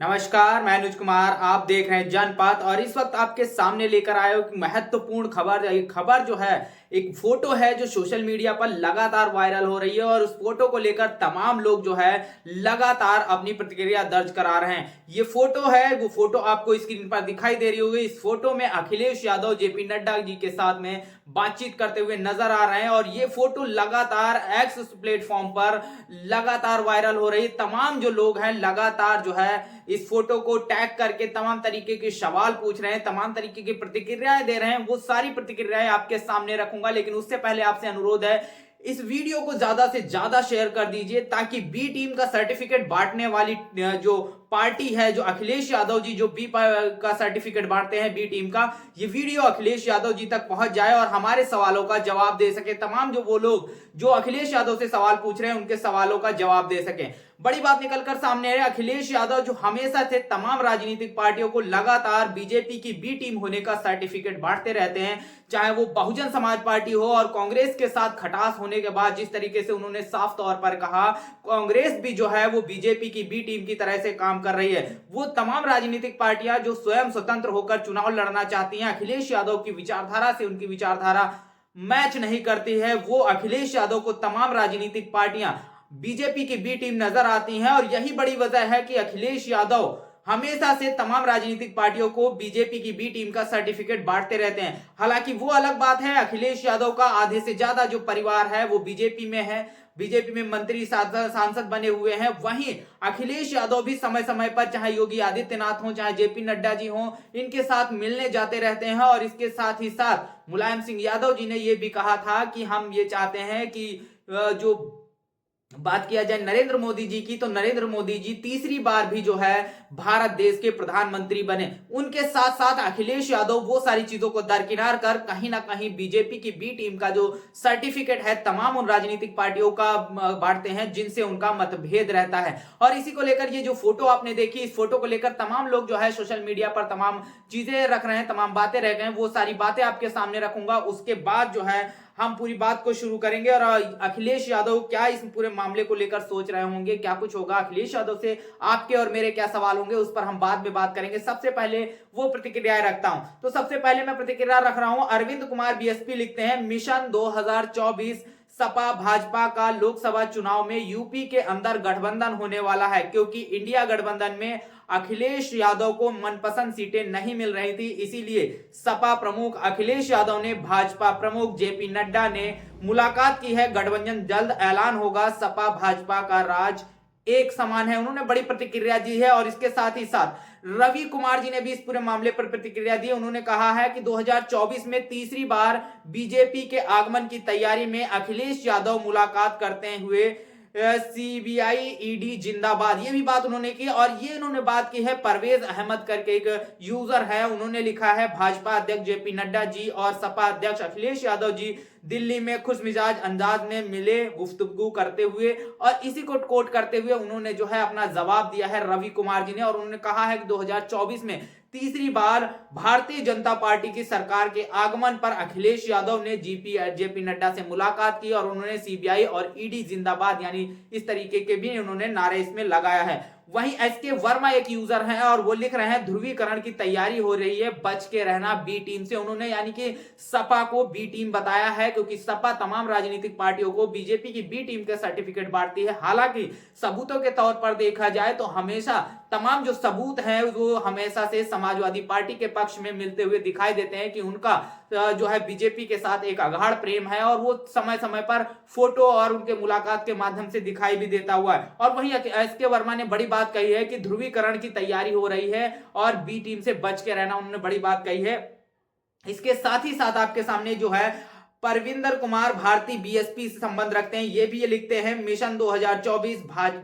नमस्कार, मैं अनुज कुमार। आप देख रहे हैं जनपथ और इस वक्त आपके सामने लेकर आए हो महत्वपूर्ण खबर। एक खबर जो है, एक फोटो है जो सोशल मीडिया पर लगातार वायरल हो रही है और उस फोटो को लेकर तमाम लोग जो है लगातार अपनी प्रतिक्रिया दर्ज करा रहे हैं। ये फोटो है, वो फोटो आपको स्क्रीन पर दिखाई दे रही होगी। इस फोटो में अखिलेश यादव जेपी नड्डा जी के साथ में बातचीत करते हुए नजर आ रहे हैं और ये फोटो लगातार एक्स प्लेटफॉर्म पर लगातार वायरल हो रही है। तमाम जो लोग हैं लगातार जो है इस फोटो को टैग करके तमाम तरीके के सवाल पूछ रहे हैं, तमाम तरीके की प्रतिक्रियाएं दे रहे हैं। वो सारी प्रतिक्रियाएं आपके सामने रखूंगा, लेकिन उससे पहले आपसे अनुरोध है, इस वीडियो को ज्यादा से ज्यादा शेयर कर दीजिए ताकि बी टीम का सर्टिफिकेट बांटने वाली जो पार्टी है, जो अखिलेश यादव जी जो बी का सर्टिफिकेट बांटते हैं बी टीम का, ये वीडियो अखिलेश यादव जी तक पहुंच जाए और हमारे सवालों का जवाब दे सके। तमाम जो वो लोग जो अखिलेश यादव से सवाल पूछ रहे हैं उनके सवालों का जवाब दे सके। बड़ी बात निकलकर सामने है, अखिलेश यादव जो हमेशा से तमाम राजनीतिक पार्टियों को लगातार बीजेपी की बी टीम होने का सर्टिफिकेट बांटते रहते हैं, चाहे वो बहुजन समाज पार्टी हो और कांग्रेस के साथ खटास होने के बाद जिस तरीके से उन्होंने साफ तौर पर कहा कांग्रेस भी जो है वो बीजेपी की बी टीम की तरह से काम कर रही है। वो तमाम राजनीतिक पार्टियां जो स्वयं स्वतंत्र होकर चुनाव लड़ना चाहती हैं, अखिलेश यादव की विचारधारा से उनकी विचारधारा मैच नहीं करती है, वो अखिलेश यादव को तमाम राजनीतिक पार्टियां बीजेपी की बी टीम नजर आती हैं। और यही बड़ी वजह है कि अखिलेश यादव हमेशा से तमाम राजनीतिक पार्टियों को बीजेपी की बी टीम का सर्टिफिकेट बांटते रहते हैं। हालांकि वो अलग बात है, अखिलेश यादव का आधे से ज्यादा जो परिवार है वो बीजेपी में है, बीजेपी में मंत्री सांसद बने हुए हैं। वहीं अखिलेश यादव भी समय समय पर चाहे योगी आदित्यनाथ हो चाहे जेपी नड्डा जी हो, इनके साथ मिलने जाते रहते हैं। और इसके साथ ही साथ मुलायम सिंह यादव जी ने यह भी कहा था कि हम ये चाहते हैं कि जो बात किया जाए नरेंद्र मोदी जी की, तो नरेंद्र मोदी जी तीसरी बार भी जो है भारत देश के प्रधानमंत्री बने। उनके साथ साथ अखिलेश यादव वो सारी चीजों को दरकिनार कर कहीं ना कहीं बीजेपी की बी टीम का जो सर्टिफिकेट है तमाम उन राजनीतिक पार्टियों का बांटते हैं जिनसे उनका मतभेद रहता है। और इसी को लेकर ये जो फोटो आपने देखी, इस फोटो को लेकर तमाम लोग जो है सोशल मीडिया पर तमाम चीजें रख रहे हैं, तमाम बातें रह गए हैं। वो सारी बातें आपके सामने रखूंगा, उसके बाद जो है हम पूरी बात को शुरू करेंगे। और अखिलेश यादव क्या इस पूरे मामले को लेकर सोच रहे होंगे, क्या कुछ होगा अखिलेश यादव से, आपके और मेरे क्या सवाल होंगे, उस पर हम बाद में बात करेंगे। सबसे पहले वो प्रतिक्रियाएं रखता हूं, तो सबसे पहले मैं प्रतिक्रिया रख रहा हूं। अरविंद कुमार बीएसपी लिखते हैं, मिशन 2024 सपा भाजपा का लोकसभा चुनाव में यूपी के अंदर गठबंधन होने वाला है, क्योंकि इंडिया गठबंधन में अखिलेश यादव को मनपसंद सीटें नहीं मिल रही थी। इसीलिए सपा प्रमुख अखिलेश यादव ने भाजपा प्रमुख जेपी नड्डा ने मुलाकात की है। गठबंधन जल्द ऐलान होगा, सपा भाजपा का राज एक समान है। उन्होंने बड़ी प्रतिक्रिया दी है। और इसके साथ ही साथ रवि कुमार जी ने भी इस पूरे मामले पर प्रतिक्रिया दी। उन्होंने कहा है कि 2024 में तीसरी बार बीजेपी के आगमन की तैयारी में अखिलेश यादव मुलाकात करते हुए सीबीआई ईडी जिंदाबाद, ये भी बात उन्होंने की। और ये उन्होंने बात की है, परवेज अहमद करके एक यूजर है, उन्होंने लिखा है, भाजपा अध्यक्ष जेपी नड्डा जी और सपा अध्यक्ष अखिलेश यादव जी दिल्ली में खुशमिजाज अंदाज में मिले गुफ्तगू करते हुए। और इसी को कोट करते हुए उन्होंने जो है अपना जवाब दिया है रवि कुमार जी ने। और उन्होंने कहा है कि 2024 में तीसरी बार भारतीय जनता पार्टी की सरकार के आगमन पर अखिलेश यादव ने जेपी नड्डा से मुलाकात की और उन्होंने सीबीआई और ईडी जिंदाबाद यानी इस तरीके के भी उन्होंने नारे इसमें लगाया है। वहीं एसके वर्मा एक यूजर हैं और वो लिख रहे हैं, ध्रुवीकरण की तैयारी हो रही है, बच के रहना बी टीम से। उन्होंने यानी कि सपा को बी टीम बताया है, क्योंकि सपा तमाम राजनीतिक पार्टियों को बीजेपी की बी टीम का सर्टिफिकेट बांटती है। हालांकि सबूतों के तौर पर देखा जाए तो हमेशा तमाम जो सबूत हैं वो हमेशा से समाजवादी पार्टी के पक्ष में मिलते हुए दिखाई देते हैं कि उनका जो है बीजेपी के साथ एक अगाढ़ प्रेम है। और वो समय समय पर फोटो और उनके मुलाकात के माध्यम से दिखाई भी देता हुआ है। और वहीं एसके वर्मा ने बड़ी बात कही है कि ध्रुवीकरण की तैयारी हो रही है और बी टीम से बच के रहना, उन्होंने बड़ी बात कही है। इसके साथ ही साथ आपके सामने जो है परविंदर कुमार भारती बीएसपी से संबंध रखते हैं, ये भी ये लिखते हैं, मिशन 2024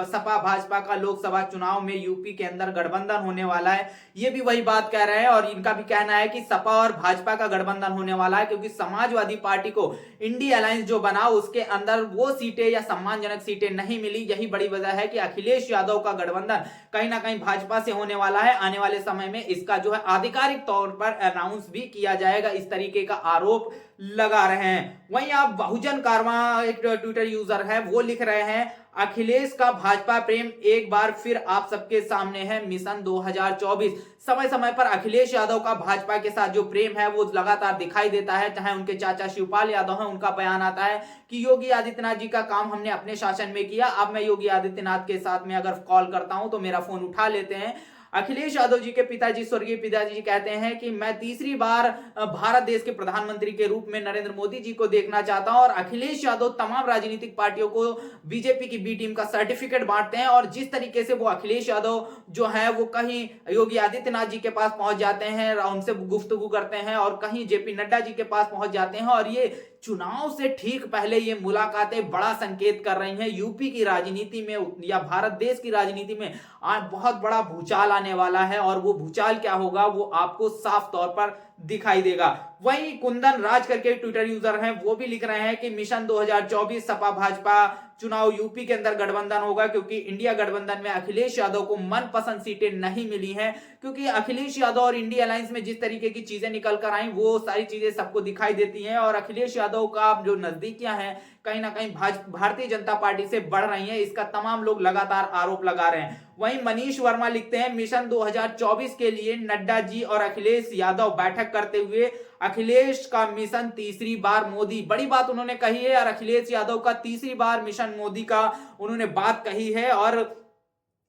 सपा भाजपा का लोकसभा चुनाव में यूपी के अंदर गठबंधन होने वाला है। ये भी वही बात कह रहे हैं और इनका भी कहना है कि सपा और भाजपा का गठबंधन होने वाला है, क्योंकि समाजवादी पार्टी को इंडिया अलायंस जो बना उसके अंदर वो सीटें या सम्मानजनक सीटें नहीं मिली। यही बड़ी वजह है कि अखिलेश यादव का गठबंधन कहीं ना कहीं भाजपा से होने वाला है। आने वाले समय में इसका जो है आधिकारिक तौर पर अनाउंस भी किया जाएगा, इस तरीके का आरोप लगा रहे हैं। वहीं आप बहुजन कारवां एक ट्विटर यूजर है, वो लिख रहे हैं, अखिलेश का भाजपा प्रेम एक बार फिर आप सबके सामने है। मिशन 2024 समय समय पर अखिलेश यादव का भाजपा के साथ जो प्रेम है वो लगातार दिखाई देता है। चाहे उनके चाचा शिवपाल यादव हैं, उनका बयान आता है कि योगी आदित्यनाथ जी का काम हमने अपने शासन में किया, अब मैं योगी आदित्यनाथ के साथ में अगर कॉल करता हूं तो मेरा फोन उठा लेते हैं। अखिलेश यादव जी के पिताजी स्वर्गीय पिताजी कहते हैं कि मैं तीसरी बार भारत देश के प्रधानमंत्री के रूप में नरेंद्र मोदी जी को देखना चाहता हूं। और अखिलेश यादव तमाम राजनीतिक पार्टियों को बीजेपी की बी टीम का सर्टिफिकेट बांटते हैं और जिस तरीके से वो अखिलेश यादव जो है वो कहीं योगी आदित्यनाथ जी के पास पहुंच जाते हैं, उनसे गुफ्तगू करते हैं, और कहीं जेपी नड्डा जी के पास पहुंच जाते हैं। और ये चुनाव से ठीक पहले ये मुलाकातें बड़ा संकेत कर रही हैं यूपी की राजनीति में या भारत देश की राजनीति में आज बहुत बड़ा भूचाल आने वाला है। और वो भूचाल क्या होगा वो आपको साफ तौर पर दिखाई देगा। वहीं कुंदन राज करके ट्विटर यूजर हैं, वो भी लिख रहे हैं कि मिशन 2024 सपा भाजपा चुनाव यूपी के अंदर गठबंधन होगा, क्योंकि इंडिया गठबंधन में अखिलेश यादव को मनपसंद सीटें नहीं मिली हैं। क्योंकि अखिलेश यादव और इंडिया अलायंस में जिस तरीके की चीजें निकल कर आई वो सारी चीजें सबको दिखाई देती हैं, और अखिलेश यादव का जो नजदीकियां हैं कहीं ना कहीं भारतीय जनता पार्टी से बढ़ रही हैं, इसका तमाम लोग लगातार आरोप लगा रहे हैं। वहीं मनीष वर्मा लिखते हैं, मिशन 2024 के लिए नड्डा जी और अखिलेश यादव बैठक करते हुए, अखिलेश का मिशन तीसरी बार मोदी, बड़ी बात उन्होंने कही है। और अखिलेश यादव का तीसरी बार मिशन मोदी का उन्होंने बात कही है। और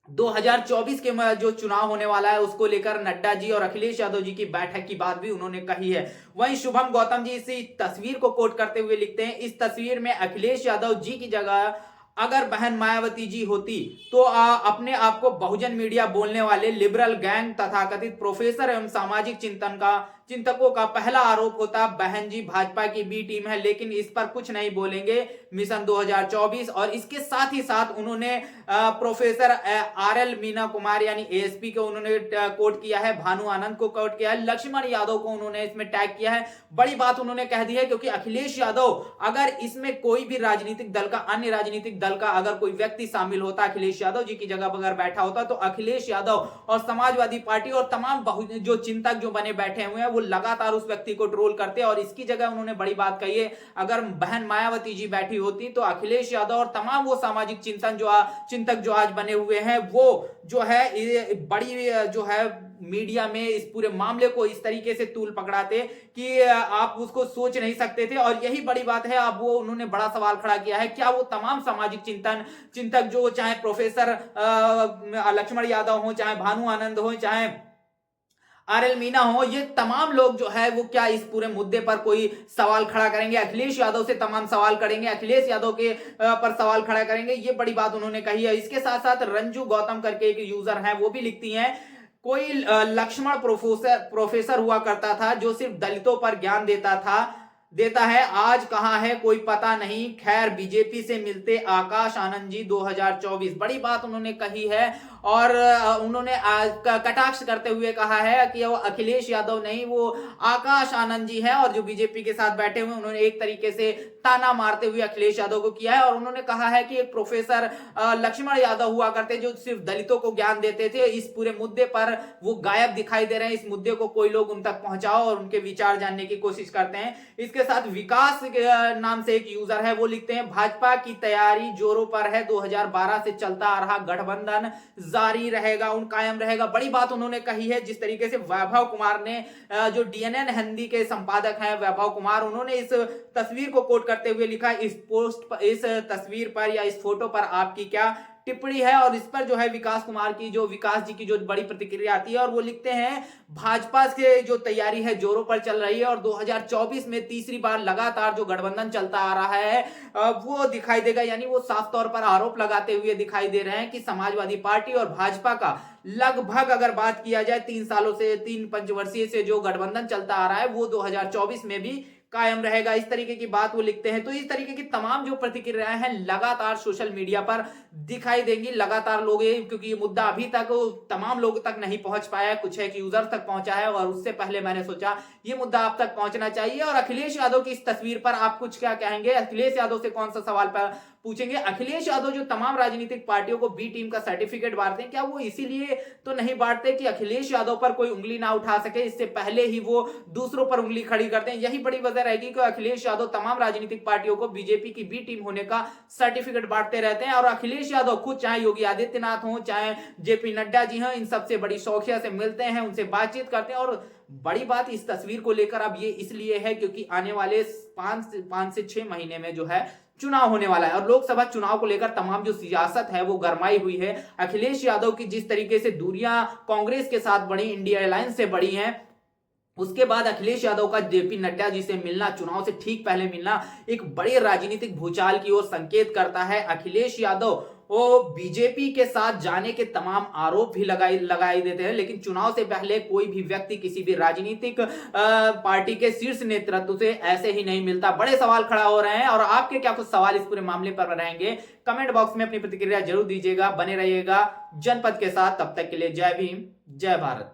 2024 के जो चुनाव होने वाला है उसको लेकर नड्डा जी और अखिलेश यादव जी की बैठक की बात भी उन्होंने कही है। वहीं शुभम गौतम जी इसी तस्वीर को कोट करते हुए लिखते हैं, इस तस्वीर में अखिलेश यादव जी की जगह अगर बहन मायावती जी होती तो अपने आप को बहुजन मीडिया बोलने वाले लिबरल गैंग तथाकथित प्रोफेसर एवं सामाजिक चिंतकों का पहला आरोप होता बहन जी भाजपा की बी टीम है, लेकिन इस पर कुछ नहीं बोलेंगे मिशन 2024। और इसके साथ ही साथ उन्होंने प्रोफेसर RL मीना कुमार यानी ASP को उन्होंने कोट किया है, भानु आनंद को कोट किया है, लक्ष्मण यादव को उन्होंने इसमें टैग किया है। बड़ी बात उन्होंने कह दी है, क्योंकि अखिलेश यादव अगर इसमें कोई भी राजनीतिक दल का, अन्य राजनीतिक दल का अगर कोई व्यक्ति शामिल होता, अखिलेश यादव जी की जगह अगर बैठा होता, तो अखिलेश यादव और समाजवादी पार्टी और तमाम जो चिंतक जो बने बैठे हुए हैं वो लगातार उस व्यक्ति को ट्रोल करते। और इसकी जगह उन्होंने बड़ी बात कही है, अगर बहन मायावती जी बैठी होती तो अखिलेश यादव और तमाम वो सामाजिक चिंतक जो आज बने हुए हैं वो जो है बड़ी जो है मीडिया में इस पूरे मामले को इस तरीके से तूल पकड़ाते कि आप उसको सोच नहीं सकते थे। और यही बड़ी बात है, अब वो उन्होंने बड़ा सवाल खड़ा किया है, क्या वो तमाम सामाजिक चिंतक जो चाहे प्रोफेसर लक्ष्मण यादव हो, चाहे भानु आनंद हो, चाहे RL मीना हो, ये तमाम लोग जो है वो क्या इस पूरे मुद्दे पर कोई सवाल खड़ा करेंगे? अखिलेश यादव से तमाम सवाल करेंगे, अखिलेश यादव के पर सवाल खड़ा करेंगे, ये बड़ी बात उन्होंने कही है। इसके साथ साथ रंजू गौतम करके एक यूजर है, वो भी लिखती हैं, कोई लक्ष्मण प्रोफेसर हुआ करता था जो सिर्फ दलितों पर ज्ञान देता है, आज कहां है कोई पता नहीं, खैर बीजेपी से मिलते आकाश आनंद जी 2024। बड़ी बात उन्होंने कही है। और उन्होंने कटाक्ष करते हुए कहा है कि वो अखिलेश यादव नहीं, वो आकाश आनंद जी है, और जो बीजेपी के साथ बैठे हुए उन्होंने एक तरीके से ताना मारते हुए अखिलेश यादव को किया है। और उन्होंने कहा है कि एक प्रोफेसर लक्ष्मण यादव हुआ करते जो सिर्फ दलितों को ज्ञान देते थे, इस पूरे मुद्दे पर वो गायब दिखाई दे रहे हैं। इस मुद्दे को कोई लोग उन तक पहुंचाओ और उनके विचार जानने की कोशिश करते हैं। इसके साथ विकास नाम से एक यूजर है, वो लिखते हैं, भाजपा की तैयारी जोरों पर है, 2012 से चलता आ रहा गठबंधन जारी रहेगा, कायम रहेगा। बड़ी बात उन्होंने कही है। जिस तरीके से वैभव कुमार ने, जो DNN हिंदी के संपादक हैं वैभव कुमार, उन्होंने इस तस्वीर को कोट करते हुए लिखा, इस तस्वीर पर या इस फोटो पर आपकी क्या टिप्पणी है? और इस पर जो है विकास जी की जो बड़ी प्रतिक्रिया आती है, और वो लिखते हैं, भाजपा के जो तैयारी है जोरों पर चल रही है, और 2024 में तीसरी बार लगातार जो गठबंधन चलता आ रहा है वो दिखाई देगा। यानी वो साफ तौर पर आरोप लगाते हुए दिखाई दे रहे हैं कि समाजवादी पार्टी और भाजपा का लगभग अगर बात किया जाए 3 पंचवर्षीय से जो गठबंधन चलता आ रहा है वो 2024 में भी कायम रहेगा, इस तरीके की बात वो लिखते हैं। तो इस तरीके की तमाम जो प्रतिक्रियाएं हैं लगातार सोशल मीडिया पर दिखाई देंगी। लगातार लोग, क्योंकि ये मुद्दा अभी तक तमाम लोगों तक नहीं पहुंच पाया है, कुछ एक यूजर्स तक पहुंचा है, और उससे पहले मैंने सोचा ये मुद्दा आप तक पहुंचना चाहिए। और अखिलेश यादव की इस तस्वीर पर आप कुछ क्या कहेंगे? अखिलेश यादव से कौन सा सवाल पूछेंगे अखिलेश यादव जो तमाम राजनीतिक पार्टियों को बी टीम का सर्टिफिकेट बांटते हैं, क्या वो इसीलिए तो नहीं बांटते कि अखिलेश यादव पर कोई उंगली ना उठा सके, इससे पहले ही वो दूसरों पर उंगली खड़ी करते हैं? यही बड़ी वजह रहेगी कि अखिलेश यादव तमाम राजनीतिक पार्टियों को बीजेपी की बी टीम होने का सर्टिफिकेट बांटते रहते हैं। और अखिलेश यादव खुद, चाहे योगी आदित्यनाथ हो, चाहे जेपी नड्डा जी हैं, इन सबसे बड़ी शौकिया से मिलते हैं, उनसे बातचीत करते हैं। और बड़ी बात इस तस्वीर को लेकर अब ये इसलिए है क्योंकि आने वाले 5 से 6 महीने में जो है चुनाव होने वाला है और लोकसभा चुनाव को लेकर तमाम जो सियासत है वो गरमाई हुई है। अखिलेश यादव की जिस तरीके से दूरियां कांग्रेस के साथ बढ़ी, इंडिया अलायंस से बढ़ी हैं, उसके बाद अखिलेश यादव का जेपी नड्डा जी से मिलना, चुनाव से ठीक पहले मिलना, एक बड़े राजनीतिक भूचाल की ओर संकेत करता है। अखिलेश यादव वो बीजेपी के साथ जाने के तमाम आरोप भी लगाई देते हैं, लेकिन चुनाव से पहले कोई भी व्यक्ति किसी भी राजनीतिक पार्टी के शीर्ष नेतृत्व से ऐसे ही नहीं मिलता। बड़े सवाल खड़ा हो रहे हैं और आपके क्या कुछ सवाल इस पूरे मामले पर रहेंगे, कमेंट बॉक्स में अपनी प्रतिक्रिया जरूर दीजिएगा। बने रहिएगा जनपद के साथ, तब तक के लिए जय भीम, जय भारत।